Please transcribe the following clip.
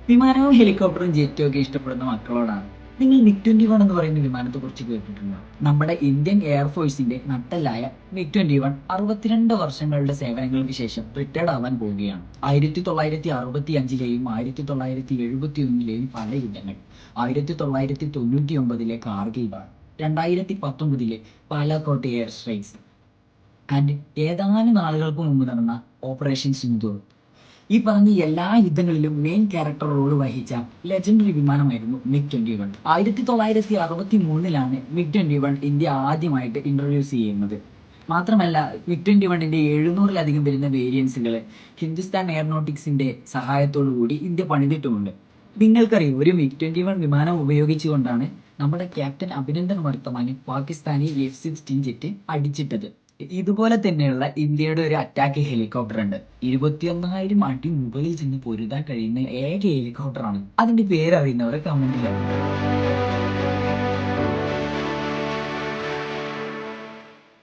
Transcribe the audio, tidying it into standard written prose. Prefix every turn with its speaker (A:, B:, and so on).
A: വിമാനവും ഹെലികോപ്റ്ററും ജെറ്റും ഒക്കെ ഇഷ്ടപ്പെടുന്ന മക്കളോടാണ്. നിങ്ങൾ മിഗ്-21 എന്ന് പറയുന്ന വിമാനത്തെ കുറിച്ച് കേട്ടിട്ടുണ്ടോ? നമ്മുടെ ഇന്ത്യൻ എയർഫോഴ്സിന്റെ നട്ടെല്ലായ മിഗ്-21 62 വർഷങ്ങളുടെ സേവനങ്ങൾക്ക് ശേഷം റിട്ടയർഡ് ആവാൻ പോവുകയാണ്. 1965-ലെയും 1971-ലെയും പല യുദ്ധങ്ങൾ, 1999-ലെ കാർഗിൽ വാർ, 2019-ലെ പാലാക്കോട്ട് എയർ സ്ട്രൈക്സ് ആൻഡ് ഏതാനും നാളുകൾക്ക് മുമ്പ് നടന്ന ഓപ്പറേഷൻ സിന്ദൂർ. ഈ പറഞ്ഞ എല്ലാ യുദ്ധങ്ങളിലും മെയിൻ ക്യാരക്ടർ റോൾ വഹിച്ച ലെജൻഡറി വിമാനമായിരുന്നു മിഗ്-21. 1963-ലാണ് മിഗ്-21 ഇന്ത്യ ആദ്യമായിട്ട് ഇൻട്രൊഡ്യൂസ് ചെയ്യുന്നത്. മാത്രമല്ല, മിഗ്-21ന്റെ 700-ലധികം വരുന്ന വേരിയൻസുകൾ ഹിന്ദുസ്ഥാൻ എയറോനോട്ടിക്സിന്റെ സഹായത്തോടു കൂടി ഇന്ത്യ പണിതിട്ടുമുണ്ട്. നിങ്ങൾക്കറിയോ, ഒരു മിഗ്-21 വിമാനം ഉപയോഗിച്ചുകൊണ്ടാണ് നമ്മുടെ captain Abhinandan Varthaman Pakistani F-16 jet അടിച്ചിട്ടത്. ഇതുപോലെ തന്നെയുള്ള ഇന്ത്യയുടെ ഒരു അറ്റാക്ക് ഹെലികോപ്റ്റർ ഉണ്ട്. 21,000 അടി മുകളിൽ ചെന്ന് പൊരുതാൻ കഴിയുന്ന ഏക ഹെലികോപ്റ്ററാണ്. അതിന്റെ പേര് അറിയുന്നവരെ കമന്റിൽ അറിയിക്കുക.